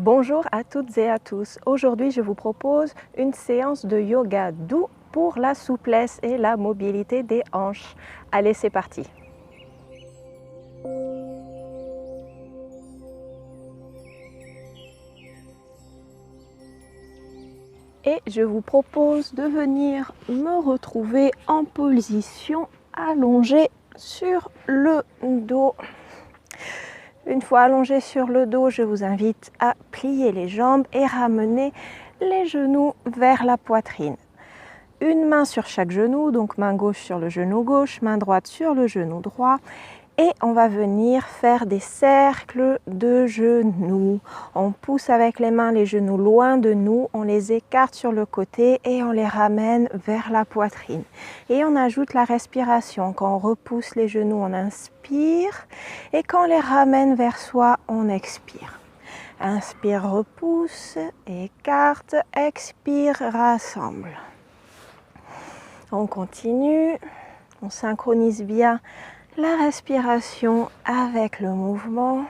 Bonjour à toutes et à tous. Aujourd'hui, je vous propose une séance de yoga doux pour la souplesse et la mobilité des hanches. Allez, c'est parti. Et je vous propose de venir me retrouver en position allongée sur le dos. Une fois allongé sur le dos, je vous invite à plier les jambes et ramener les genoux vers la poitrine. Une main sur chaque genou, donc main gauche sur le genou gauche, main droite sur le genou droit. Et on va venir faire des cercles de genoux. On pousse avec les mains les genoux loin de nous, on les écarte sur le côté et on les ramène vers la poitrine. Et on ajoute la respiration. Quand on repousse les genoux, on inspire. Et quand on les ramène vers soi, on expire. Inspire, repousse, écarte, expire, rassemble. On continue, on synchronise bien la respiration avec le mouvement.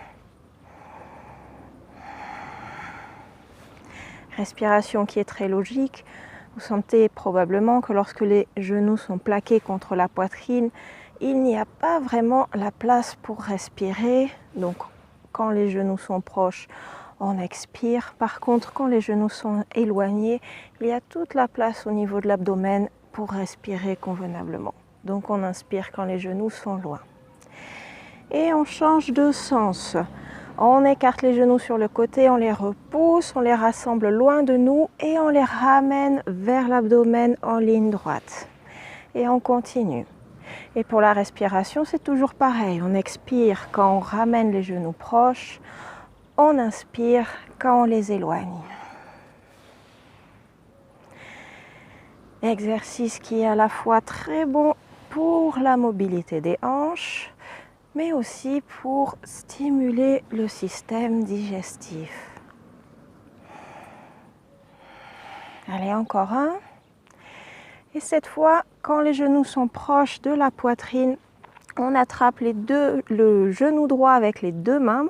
Respiration qui est très logique. Vous sentez probablement que lorsque les genoux sont plaqués contre la poitrine, il n'y a pas vraiment la place pour respirer. Donc quand les genoux sont proches, on expire. Par contre, quand les genoux sont éloignés, il y a toute la place au niveau de l'abdomen pour respirer convenablement. Donc on inspire quand les genoux sont loin. Et on change de sens. On écarte les genoux sur le côté, on les repousse, on les rassemble loin de nous et on les ramène vers l'abdomen en ligne droite. Et on continue. Et pour la respiration, c'est toujours pareil. On expire quand on ramène les genoux proches, on inspire quand on les éloigne. Exercice qui est à la fois très bon pour la mobilité des hanches, mais aussi pour stimuler le système digestif. Allez, encore un. Et cette fois, quand les genoux sont proches de la poitrine, on attrape le genou droit avec les deux mains.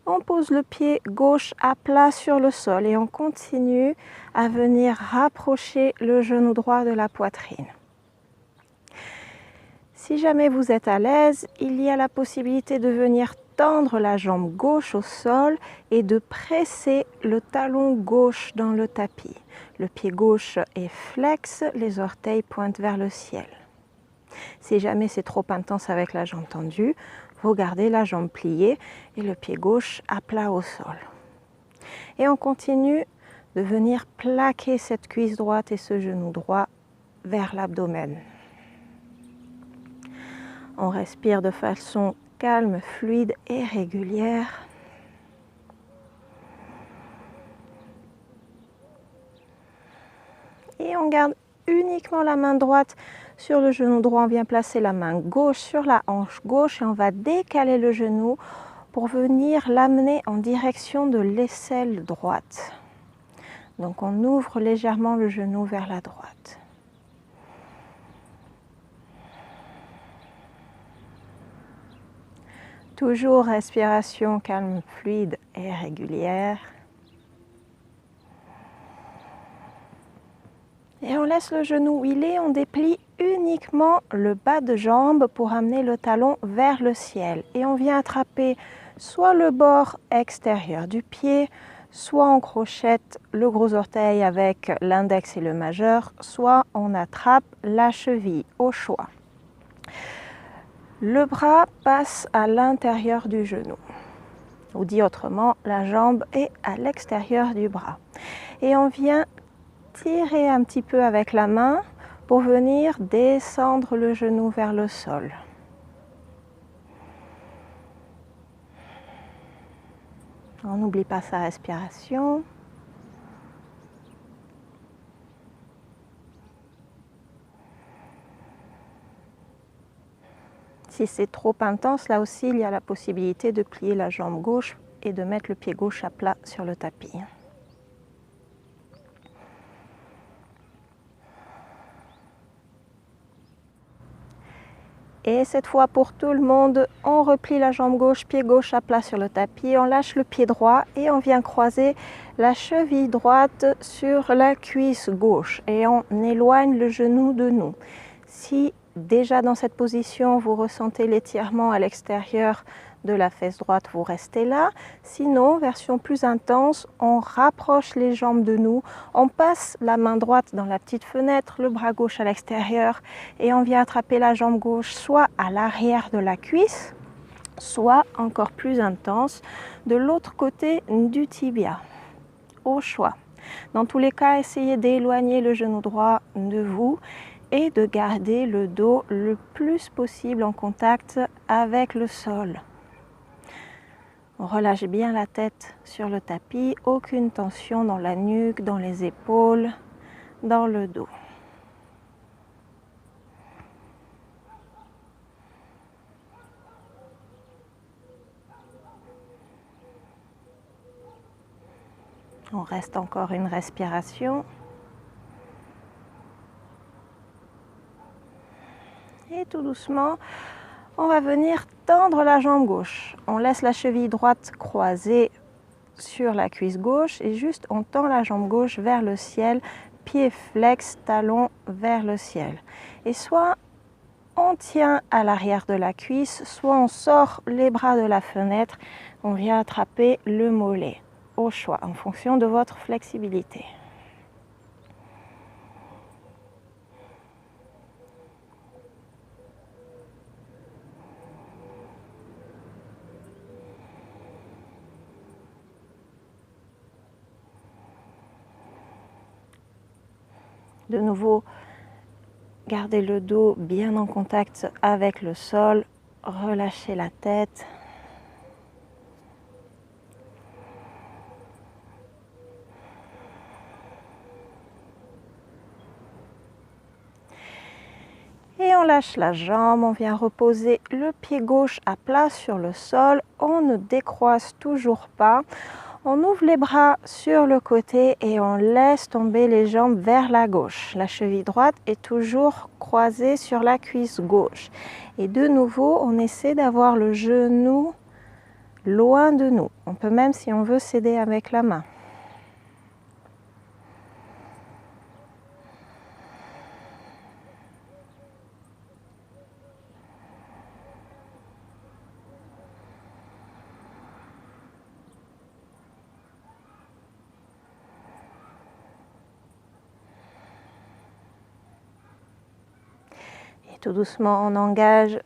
On pose le pied gauche à plat sur le sol et on continue à venir rapprocher le genou droit de la poitrine. Si jamais vous êtes à l'aise, il y a la possibilité de venir tendre la jambe gauche au sol et de presser le talon gauche dans le tapis. Le pied gauche est flex, les orteils pointent vers le ciel. Si jamais c'est trop intense avec la jambe tendue, vous gardez la jambe pliée et le pied gauche à plat au sol. Et on continue de venir plaquer cette cuisse droite et ce genou droit vers l'abdomen. On respire de façon calme, fluide et régulière. Et on garde uniquement la main droite sur le genou droit. On vient placer la main gauche sur la hanche gauche et on va décaler le genou pour venir l'amener en direction de l'aisselle droite. Donc on ouvre légèrement le genou vers la droite. Toujours respiration calme, fluide et régulière. Et on laisse le genou où il est, on déplie uniquement le bas de jambe pour amener le talon vers le ciel. Et on vient attraper soit le bord extérieur du pied, soit on crochette le gros orteil avec l'index et le majeur, soit on attrape la cheville au choix. Le bras passe à l'intérieur du genou. Ou dit autrement, la jambe est à l'extérieur du bras. Et on vient tirer un petit peu avec la main pour venir descendre le genou vers le sol. On n'oublie pas sa respiration. Si c'est trop intense, là aussi, il y a la possibilité de plier la jambe gauche et de mettre le pied gauche à plat sur le tapis. Et cette fois pour tout le monde, on replie la jambe gauche, pied gauche à plat sur le tapis, on lâche le pied droit et on vient croiser la cheville droite sur la cuisse gauche et on éloigne le genou de nous. Si déjà dans cette position vous ressentez l'étirement à l'extérieur de la fesse droite, vous restez là. Sinon, version plus intense, on rapproche les jambes de nous, on passe la main droite dans la petite fenêtre, le bras gauche à l'extérieur et on vient attraper la jambe gauche soit à l'arrière de la cuisse, soit encore plus intense de l'autre côté du tibia, au choix. Dans tous les cas, essayez d'éloigner le genou droit de vous et de garder le dos le plus possible en contact avec le sol. On relâche bien la tête sur le tapis, aucune tension dans la nuque, dans les épaules, dans le dos. On reste encore une respiration. Et tout doucement, on va venir tendre la jambe gauche. On laisse la cheville droite croisée sur la cuisse gauche et juste on tend la jambe gauche vers le ciel, pied flex, talon vers le ciel. Et soit on tient à l'arrière de la cuisse, soit on sort les bras de la fenêtre, on vient attraper le mollet, au choix, en fonction de votre flexibilité. De nouveau, gardez le dos bien en contact avec le sol, relâchez la tête. Et on lâche la jambe, on vient reposer le pied gauche à plat sur le sol, on ne décroise toujours pas. On ouvre les bras sur le côté et on laisse tomber les jambes vers la gauche. La cheville droite est toujours croisée sur la cuisse gauche. Et de nouveau, on essaie d'avoir le genou loin de nous. On peut même, si on veut, s'aider avec la main. Tout doucement, on engage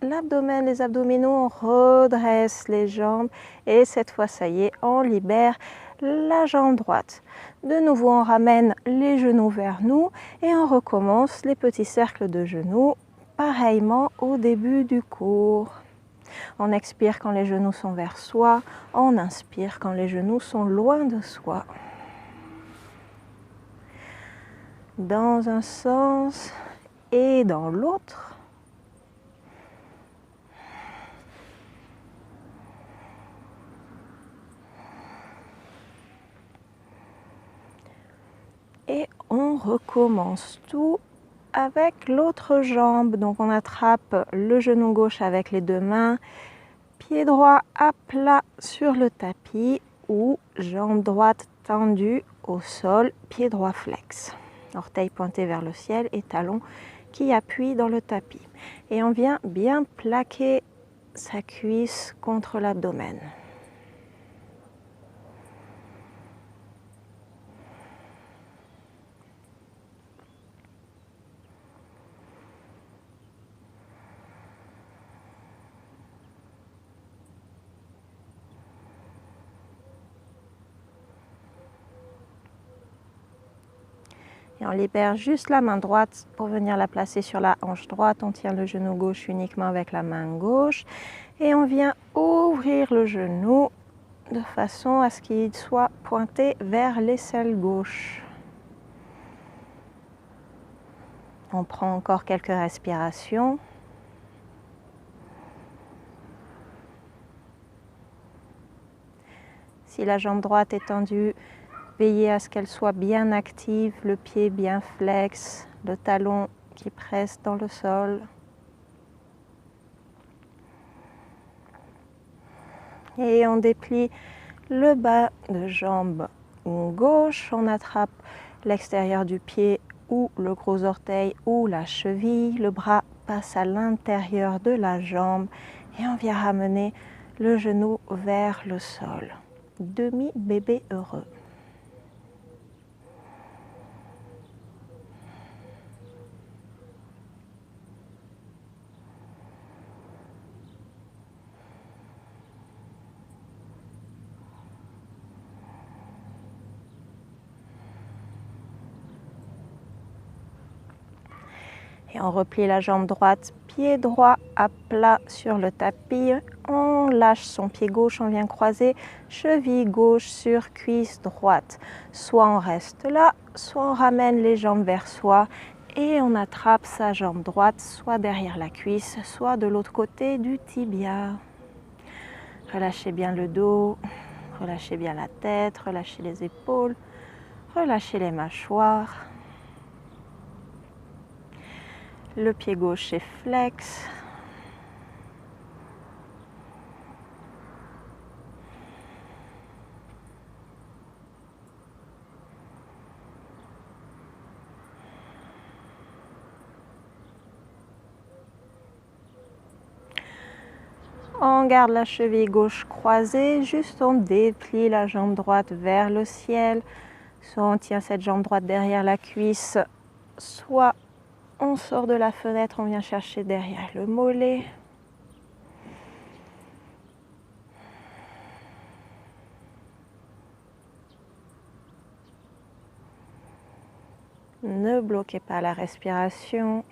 l'abdomen, les abdominaux, on redresse les jambes et cette fois, ça y est, on libère la jambe droite. De nouveau, on ramène les genoux vers nous et on recommence les petits cercles de genoux, pareillement au début du cours. On expire quand les genoux sont vers soi, on inspire quand les genoux sont loin de soi. Dans un sens et dans l'autre. Et on recommence tout avec l'autre jambe. Donc on attrape le genou gauche avec les deux mains, pied droit à plat sur le tapis ou jambe droite tendue au sol, pied droit flex. Orteil pointé vers le ciel et talon qui appuie dans le tapis. Et on vient bien plaquer sa cuisse contre l'abdomen. Et on libère juste la main droite pour venir la placer sur la hanche droite. On tient le genou gauche uniquement avec la main gauche. Et on vient ouvrir le genou de façon à ce qu'il soit pointé vers l'aisselle gauche. On prend encore quelques respirations. Si la jambe droite est tendue, veillez à ce qu'elle soit bien active, le pied bien flex, le talon qui presse dans le sol. Et on déplie le bas de jambe gauche, on attrape l'extérieur du pied ou le gros orteil ou la cheville, le bras passe à l'intérieur de la jambe et on vient ramener le genou vers le sol. Demi-bébé heureux. Et on replie la jambe droite, pied droit à plat sur le tapis. On lâche son pied gauche, on vient croiser cheville gauche sur cuisse droite. Soit on reste là, soit on ramène les jambes vers soi et on attrape sa jambe droite, soit derrière la cuisse, soit de l'autre côté du tibia. Relâchez bien le dos, relâchez bien la tête, relâchez les épaules, relâchez les mâchoires. Le pied gauche est flex. On garde la cheville gauche croisée, juste on déplie la jambe droite vers le ciel. Soit on tient cette jambe droite derrière la cuisse, soit on sort de la fenêtre, on vient chercher derrière le mollet. Ne bloquez pas la respiration.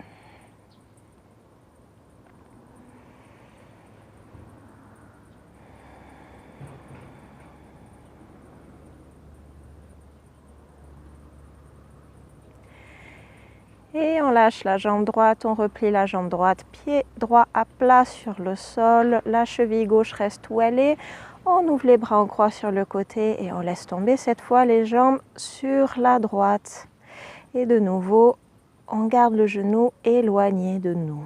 Et on lâche la jambe droite, on replie la jambe droite, pied droit à plat sur le sol, la cheville gauche reste où elle est. On ouvre les bras en croix sur le côté et on laisse tomber cette fois les jambes sur la droite. Et de nouveau, on garde le genou éloigné de nous.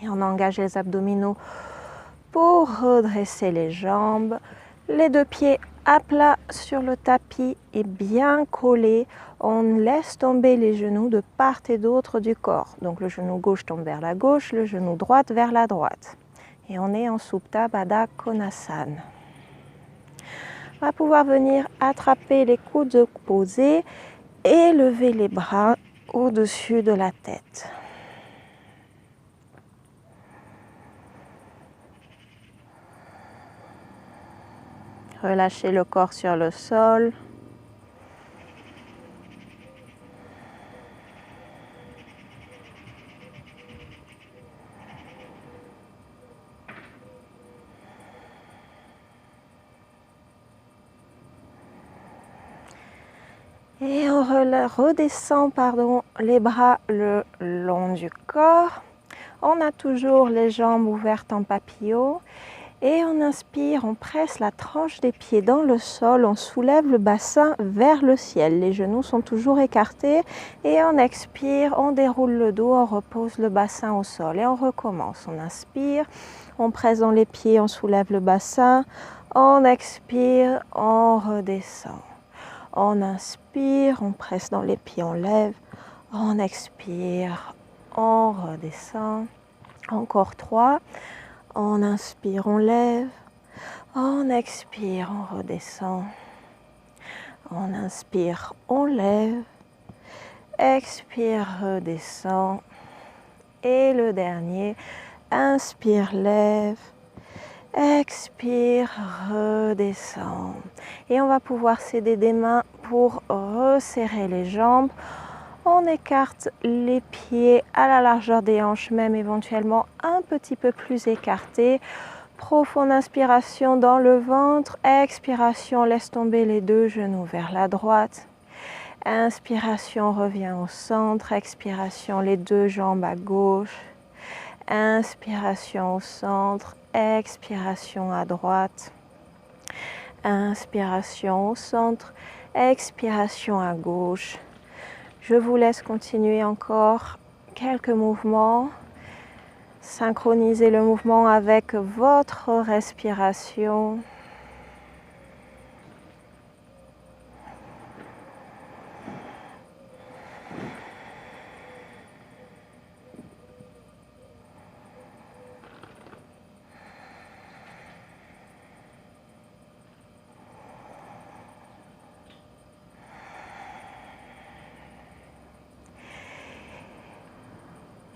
Et on engage les abdominaux pour redresser les jambes. Les deux pieds à plat sur le tapis et bien collés. On laisse tomber les genoux de part et d'autre du corps. Donc le genou gauche tombe vers la gauche, le genou droit vers la droite. Et on est en Supta Baddha Konasana. On va pouvoir venir attraper les coudes opposés et lever les bras au-dessus de la tête. Relâchez le corps sur le sol. Et on redescend les bras le long du corps. On a toujours les jambes ouvertes en papillon. Et on inspire, on presse la tranche des pieds dans le sol, on soulève le bassin vers le ciel. Les genoux sont toujours écartés et on expire, on déroule le dos, on repose le bassin au sol et on recommence. On inspire, on presse dans les pieds, on soulève le bassin, on expire, on redescend. On inspire, on presse dans les pieds, on lève, on expire, on redescend. Encore 3. On inspire, on lève, on expire, on redescend. On inspire, on lève, expire, redescend. Et le dernier, inspire, lève, expire, redescend. Et on va pouvoir s'aider des mains pour resserrer les jambes. On écarte les pieds à la largeur des hanches, même éventuellement un petit peu plus écartés. Profonde inspiration dans le ventre, expiration, laisse tomber les deux genoux vers la droite. Inspiration, revient au centre. Expiration, les deux jambes à gauche. Inspiration au centre. Expiration à droite. Inspiration au centre. Expiration à gauche. Je vous laisse continuer encore quelques mouvements. Synchronisez le mouvement avec votre respiration.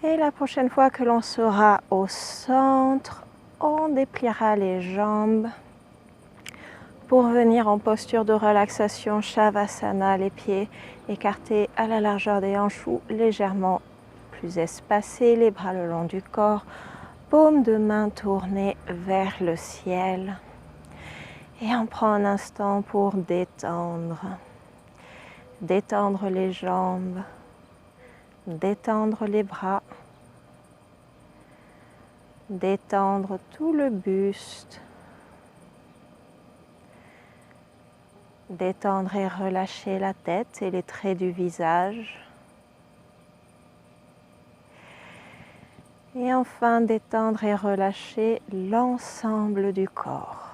Et la prochaine fois que l'on sera au centre, on dépliera les jambes pour venir en posture de relaxation Shavasana, les pieds écartés à la largeur des hanches ou légèrement plus espacés, les bras le long du corps, paume de main tournée vers le ciel. Et on prend un instant pour détendre les jambes, détendre les bras, détendre tout le buste, détendre et relâcher la tête et les traits du visage. Et enfin détendre et relâcher l'ensemble du corps.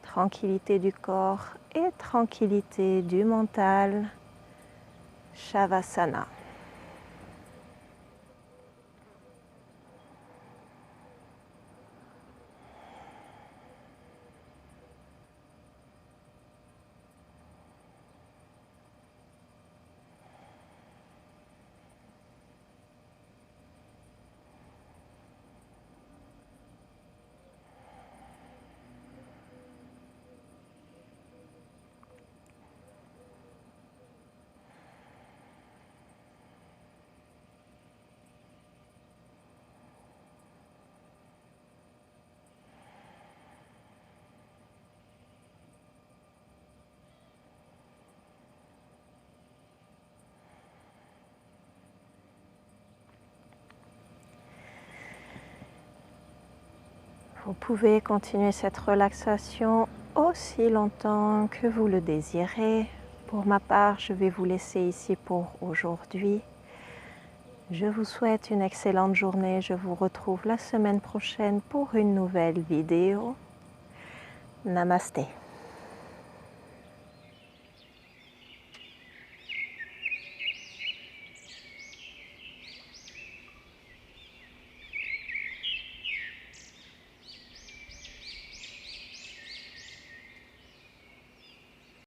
Tranquillité du corps et tranquillité du mental. Shavasana. Vous pouvez continuer cette relaxation aussi longtemps que vous le désirez. Pour ma part, je vais vous laisser ici pour aujourd'hui. Je vous souhaite une excellente journée. Je vous retrouve la semaine prochaine pour une nouvelle vidéo. Namasté.